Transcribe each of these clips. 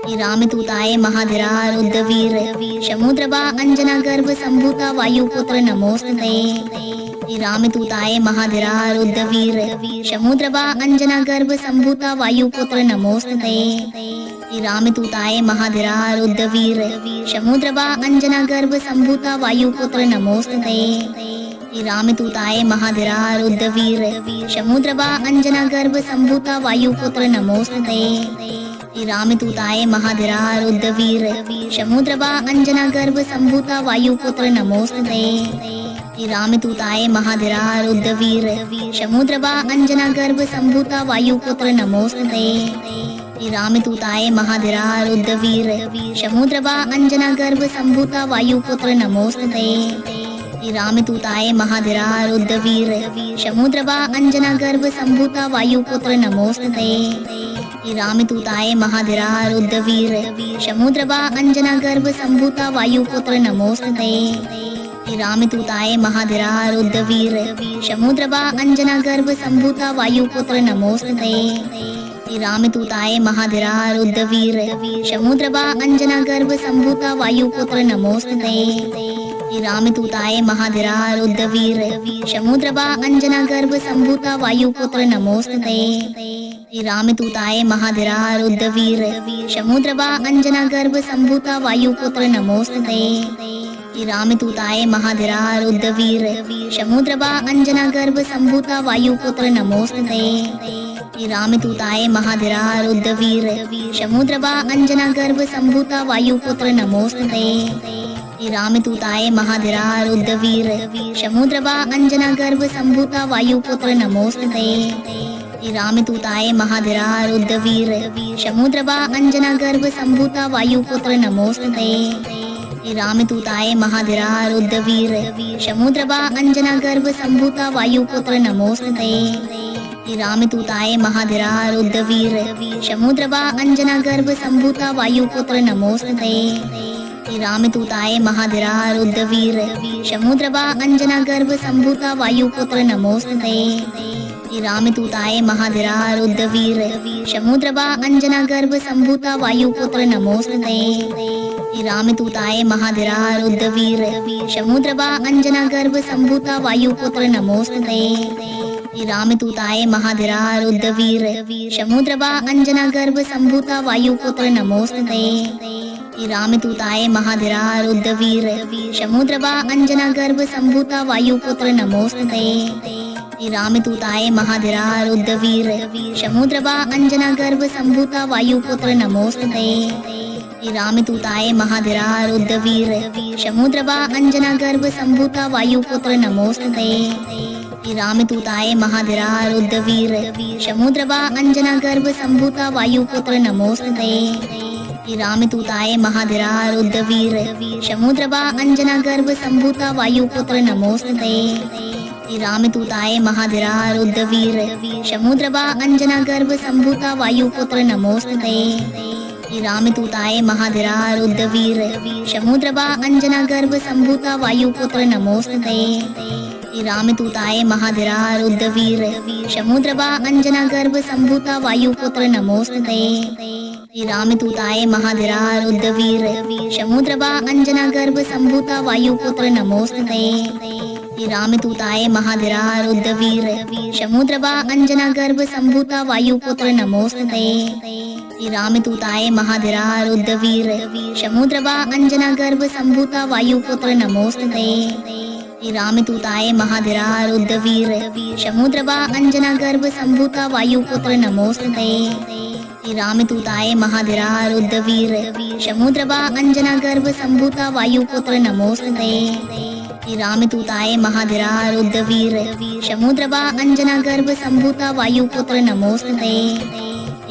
रामदूताय महाधीरा रुद्रवीर समुद्रबा अंजना गर्भ संभूता वायुपुत्र नमोस्तुते। रामदूताय महाधीरा रुद्रवीर समुद्रबा अंजना गर्भ संभूता वायुपुत्र नमोस्तुते। रामदूताय महाधीरा रुद्रवीर समुद्रबा अंजना गर्भ संभूता वायुपुत्र नमोस्तुते। रामदूताय महाधीरा रुद्रवीर समुद्रबा अंजना गर्भ संभूता वायुपुत्र नमोस्तुते। रामदूताय महाधीरा रुद्रवीर समुद्रबा अंजना गर्भ संभूता वायुपुत्र नमोस्तुते। रामदूताय महाधीरा रुद्रवीर समुद्रबा अंजना गर्भ संभूता वायुपुत्र नमोस्तुते। रामदूताय महाधीरा रुद्रवीर समुद्रबा अंजना गर्भ संभूता वायुपुत्र नमोस्तुते। रामदूताय महाधीरा रुद्रवीर समुद्रबा अंजना गर्भ संभूता वायुपुत्र नमोस्तुते। रामदूताय महाधीरा रुद्रवीर समुद्रबा अंजना गर्भ संभूता वायुपुत्र नमोस्तुते। रामदूताय महाधीरा रुद्रवीर समुद्रबा अंजना गर्भ संभूता वायुपुत्र नमोस्तुते। रामदूताय महाधीरा रुद्रवीर समुद्रबा अंजना गर्भ संभूता वायुपुत्र नमोस्तुते। रामदूताय महाधीरा रुद्रवीर समुद्रबा अंजना गर्भ संभूता वायुपुत्र नमोस्तुते। रामदूताय महाधीरा रुद्रवीर समुद्रबा अंजना गर्भ संभूता वायुपुत्र नमोस्तुते। रामदूताय महाधीरा रुद्रवीर समुद्रबा अंजना गर्भ संभूता वायुपुत्र नमोस्तुते। रामदूताय महाधीरा रुद्रवीर समुद्रबा अंजना गर्भ संभूता वायुपुत्र नमोस्तुते। रामदूताय महाधीरा रुद्रवीर समुद्रबा अंजना गर्भ संभूता वायुपुत्र नमोस्तुते। रामदूताय महाधीरा रुद्रवीर समुद्रबा अंजना गर्भ संभूता वायुपुत्र नमोस्तुते। रामदूताय महाधीरा रुद्रवीर समुद्रबा अंजना गर्भ संभूता वायुपुत्र नमोस्तुते। रामदूताय महाधीरा रुद्रवीर समुद्रबा अंजना गर्भ संभूता वायुपुत्र नमोस्तुते। रामदूताय महाधीरा रुद्रवीर समुद्रबा अंजना गर्भ संभूता वायुपुत्र नमोस्तुते। रामदूताय महाधीरा रुद्रवीर समुद्रबा अंजना गर्भ संभूता वायुपुत्र नमोस्तुते। रामदूताय महाधीरा रुद्रवीर समुद्रबा अंजना गर्भ संभूता वायुपुत्र नमोस्तुते। रामदूताय महाधीरा रुद्रवीर समुद्रबा अंजना गर्भ संभूता वायुपुत्र नमोस्तुते। रामदूताय महाधीरा रुद्रवीर समुद्रबा अंजना गर्भ संभूता वायुपुत्र नमोस्तुते। रामदूताय महाधीरा रुद्रवीर समुद्रबा अंजना गर्भ संभूता वायुपुत्र नमोस्तुते। रामदूताय महाधीरा रुद्रवीर समुद्रबा अंजना गर्भ संभूता वायुपुत्र नमोस्तुते। रामदूताय महाधीरा रुद्रवीर समुद्रबा अंजना गर्भ संभूता वायुपुत्र नमोस्तुते। रामदूताय महाधीरा रुद्रवीर समुद्रबा अंजना गर्भ संभूता वायुपुत्र नमोस्तुते। रामदूताय महाधीरा रुद्रवीर समुद्रबा अंजना गर्भ संभूता वायुपुत्र नमोस्तुते। रामदूताय महाधीरा रुद्रवीर समुद्रबा अंजना गर्भ संभूता वायुपुत्र नमोस्तुते। रामदूताय महाधीरा रुद्रवीर समुद्रबा अंजना गर्भ संभूता वायुपुत्र नमोस्तुते। रामदूताय महाधीरा रुद्रवीर समुद्रबा अंजना गर्भ संभूता वायुपुत्र नमोस्तुते। रामदूताय महाधीरा रुद्रवीर समुद्रबा अंजना गर्भ संभूता वायुपुत्र नमोस्तुते। रामदूताय महाधीरा रुद्रवीर समुद्रबा अंजना गर्भ संभूता वायुपुत्र नमोस्तुते। रामदूताय महाधीरा रुद्रवीर समुद्रबा अंजना गर्भ संभूता वायुपुत्र नमोस्तुते। रामदूताय महाधीरा रुद्रवीर समुद्रबा अंजना गर्भ संभूता वायुपुत्र नमोस्तुते। रामदूताय महाधीरा रुद्रवीर समुद्रबा अंजना गर्भ संभूता वायुपुत्र नमोस्तुते।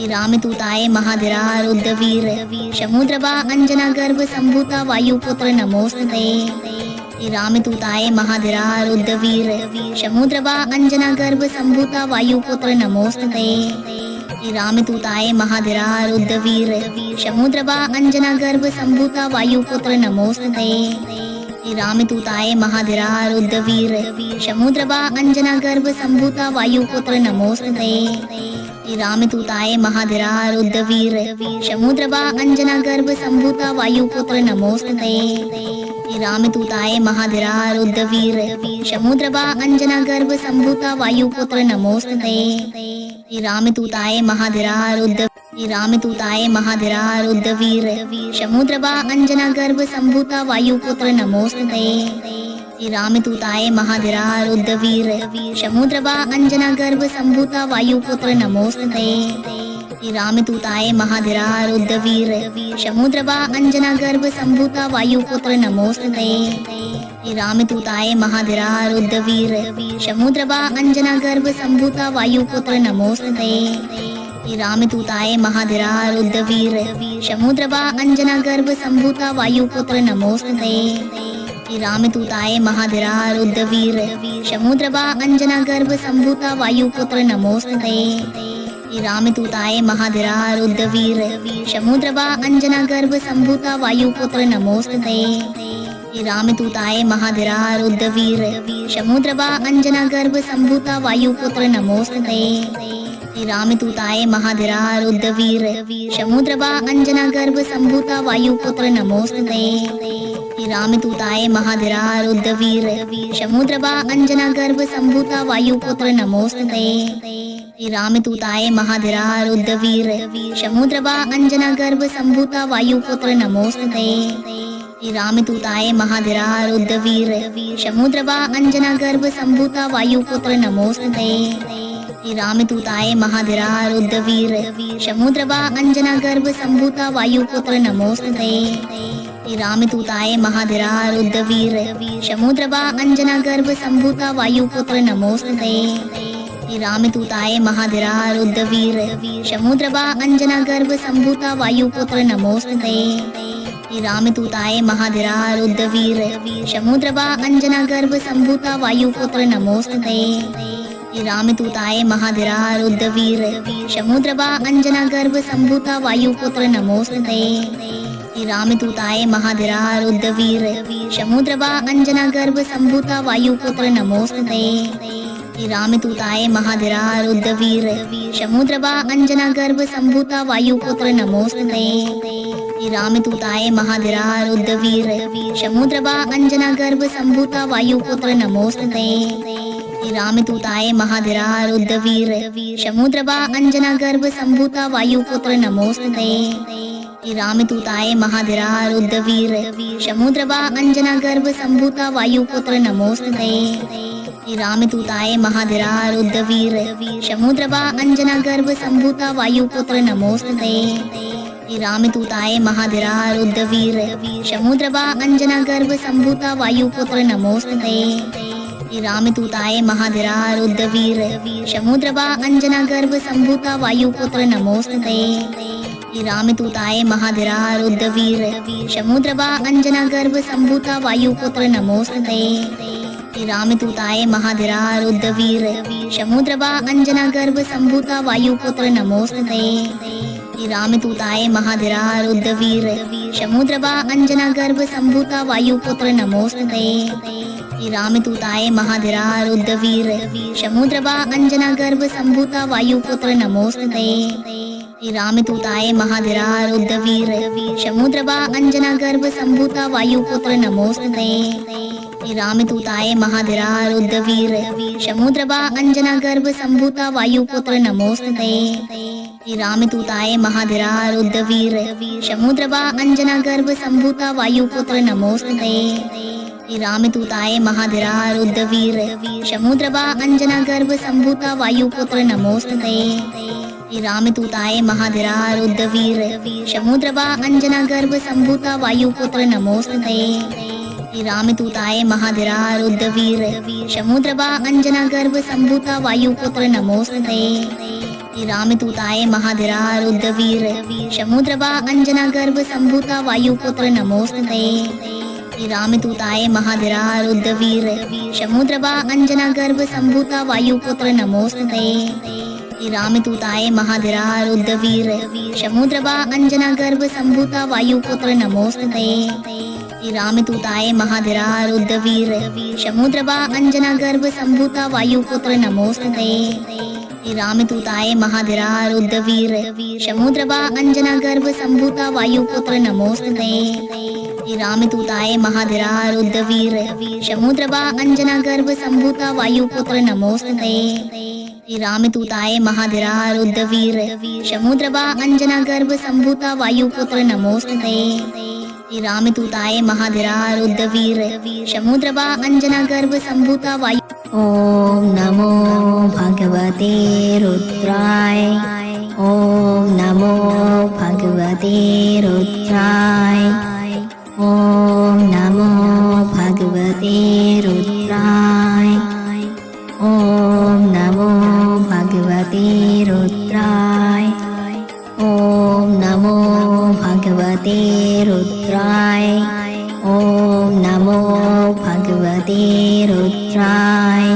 रामदूताय महाधीरा रुद्रवीर समुद्रबा अंजना गर्भ संभूता वायुपुत्र नमोस्तुते। रामदूताय महाधीरा रुद्रवीर समुद्रबा अंजना गर्भ संभूता वायुपुत्र नमोस्तुते। रामदूताय महाधीरा रुद्रवीर समुद्रबा अंजना गर्भ संभूता वायुपुत्र नमोस्तुते। रामदूताय महाधीरा रुद्रवीर समुद्रबा अंजना गर्भ संभूता वायुपुत्र नमोस्तुते। रामदूताय महाधरा रुद्रवीर समुद्रवा अंजना गर्भ संभूता वायुपुत्र नमोस्तुते। रामदूताय महाधरा रुद्रवीर समुद्रवा अंजना गर्भ संभूता वायुपुत्र नमोस्तुते। रामदूताय महाधरा रुद्र रामदूताय महाधरा रुद्रवीर समुद्रवा अंजना गर्भ संभूता वायुपुत्र नमोस्तुते। रामदूताय महाधरा रुद्रवीर समुद्रवा अंजना गर्भ संभूता वायुपुत्र नमोस्तुते। रामदूताय महाधरा रुद्रवीर समुद्रवा अंजना गर्भ संभूता वायुपुत्र नमोस्तुते। रामदूताय महाधरा रुद्रवीर समुद्रवा अंजना गर्भ संभूता वायुपुत्र नमोस्तुते। रामदूताय महाधरा रुद्रवीर समुद्रवा अंजना गर्भ संभूता वायुपुत्र नमोस्तुते। रामदूताय महाधरा रुद्रवीर समुद्रवा अंजना गर्भ संभूता वायुपुत्र नमोस्तुते। रामदूताय महाधरा रुद्रवीर समुद्रवा अंजना गर्भ संभूता वायुपुत्र नमोस्तुते। रामदूताय महाधरा रुद्रवीर समुद्रवा अंजना गर्भ संभूता वायुपुत्र नमोस्तुते। रामदूताय महाधरा रुद्रवीर समुद्रवा अंजना गर्भ संभूता वायुपुत्र नमोस्तुते। रामदूताय महाधरा रुद्रवीर समुद्रवा अंजना गर्भ संभूता वायुपुत्र नमोस्तुते। रामदूताय महाधरा रुद्रवीर समुद्रवा अंजना गर्भ संभूता वायुपुत्र नमोस्तुते। रामदूताय महाधरा रुद्रवीर समुद्रवा अंजना गर्भ संभूता वायुपुत्र नमोस्तुते। रामदूताय महाधरा रुद्रवीर समुद्रवा अंजना गर्भ संभूता वायुपुत्र नमोस्तुते। रामदूताय महाधरा रुद्रवीर समुद्रवा अंजना गर्भ संभूता वायुपुत्र नमोस्तुते। रामदूताय महाधरा रुद्रवीर समुद्रवा अंजना गर्भ संभूता वायुपुत्र नमोस्तुते। रामदूताय महाधरा रुद्रवीर समुद्रवा अंजना गर्भ संभूता वायुपुत्र नमोस्तुते। रामदूताय महाधरा रुद्रवीर समुद्रवा अंजना गर्भ संभूता वायुपुत्र नमोस्तुते। रामदूताय महाधरा रुद्रवीर समुद्रवा अंजना गर्भ संभूता वायुपुत्र नमोस्तुते। रामदूताय महाधरा रुद्रवीर समुद्रवा अंजना गर्भ संभूता वायुपुत्र नमोस्तुते। रामदूताय महाधरा रुद्रवीर समुद्रवा अंजना गर्भ संभूता वायुपुत्र नमोस्तुते। रामदूताय महाधरा रुद्रवीर समुद्रवा अंजना गर्भ संभूता वायुपुत्र नमोस्तुते। रामदूताय महाधरा रुद्रवीर समुद्रवा अंजना गर्भ संभूता वायुपुत्र नमोस्तुते। रामदूताय महाधरा रुद्रवीर समुद्रवा अंजना गर्भ संभूता वायुपुत्र नमोस्तुते। रामदूताय महाधरा रुद्रवीर समुद्रवा अंजना गर्भ संभूता वायुपुत्र नमोस्तुते। रामदूताय महाधरा रुद्रवीर समुद्रवा अंजना गर्भ संभूता वायुपुत्र नमोस्तुते। रामदूताय महाधरा रुद्रवीर समुद्रवा अंजना गर्भ संभूता वायुपुत्र नमोस्तुते। रामदूताय महाधरा रुद्रवीर समुद्रवा अंजना गर्भ संभूता वायुपुत्र नमोस्तुते। रामदूताय महाधरा रुद्रवीर समुद्रवा अंजना गर्भ संभूता वायुपुत्र नमोस्तुते। रामदूताय महाधरा रुद्रवीर समुद्रवा अंजना गर्भ संभूता वायुपुत्र नमोस्तुते। रामदूताय महाधरा रुद्रवीर समुद्रवा अंजना गर्भ संभूता वायुपुत्र नमोस्तुते। रामदूताय महाधरा रुद्रवीर समुद्रवा अंजना गर्भ संभूता वायुपुत्र नमोस्तुते। रामदूताय महाधरा रुद्रवीर समुद्रवा अंजना गर्भ संभूता वायुपुत्र नमोस्तुते। रामदूताय महाधरा रुद्रवीर समुद्रवा अंजना गर्भ संभूता वायुपुत्र नमोस्तुते। रामदूताय महाधरा रुद्रवीर समुद्रवा अंजना गर्भ संभूता वायुपुत्र नमोस्तुते। रामदूताय महाधरा रुद्रवीर समुद्रवा अंजना गर्भ संभूता वायुपुत्र नमोस्तुते। रामदूताय महाधरा रुद्रवीर समुद्रवा अंजना गर्भ संभूता वायुपुत्र नमोस्तुते। रामदूताय महाधरा रुद्रवीर समुद्रवा अंजना गर्भ संभूता वायुपुत्र नमोस्तुते। रामदूताय महाधरा रुद्रवीर समुद्रवा अंजना गर्भ संभूता वायुपुत्र नमोस्तुते। रामदूताय महाधरा रुद्रवीर समुद्रवा अंजना गर्भ संभूता वायुपुत्र नमोस्तुते। हे रामदूताय महाधीरा रुद्रवीर समुद्रवा अंजना गर्भ संभूता वायुपुत्र नमोस्तुते। हे रामदूताय महाधीरा रुद्रवीर समुद्रवा अंजना गर्भ संभूता वायुपुत्र नमोस्तुते। हे रामदूताय महाधीरा रुद्रवीर समुद्रवा अंजना गर्भ संभूता वायुपुत्र नमोस्तुते। हे रामदूताय महाधीरा रुद्रवीर समुद्रवा अंजना गर्भ संभूता वायु। ओम नमो भगवते रुद्राय। ओम नमो भगवते रुद्राय। ओम नमो भगवते रुद्राय। ओम नमो भगवते रुद्राय। ओम नमो भगवते रुद्राय। ओम नमो भगवते रुद्राय।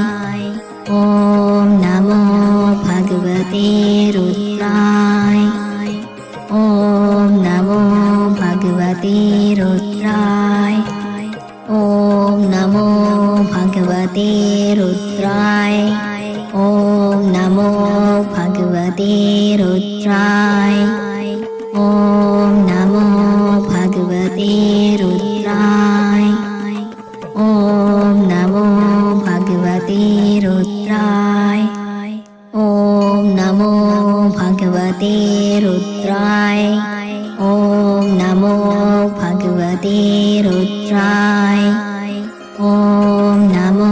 ओम नमो भगवते रुद्राय। ओम नमो भगवते रुद्राय। ओम नमो भगवते रुद्राय। ओम नमो भगवते रुद्राय। ओम नमो भगवते रुद्राय। ओम नमो भगवते रुद्राय। ओम नमो भगवते रुद्राय। ओम नमो भगवते रुद्राय। ओम नमो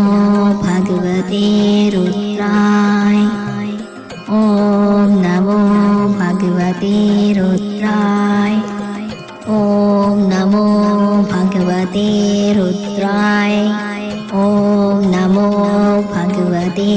भगवते रुद्राय। ओम नमो भगवते रुद्राय। ओम नमो भगवते रुद्राय। ओम नमो भगवते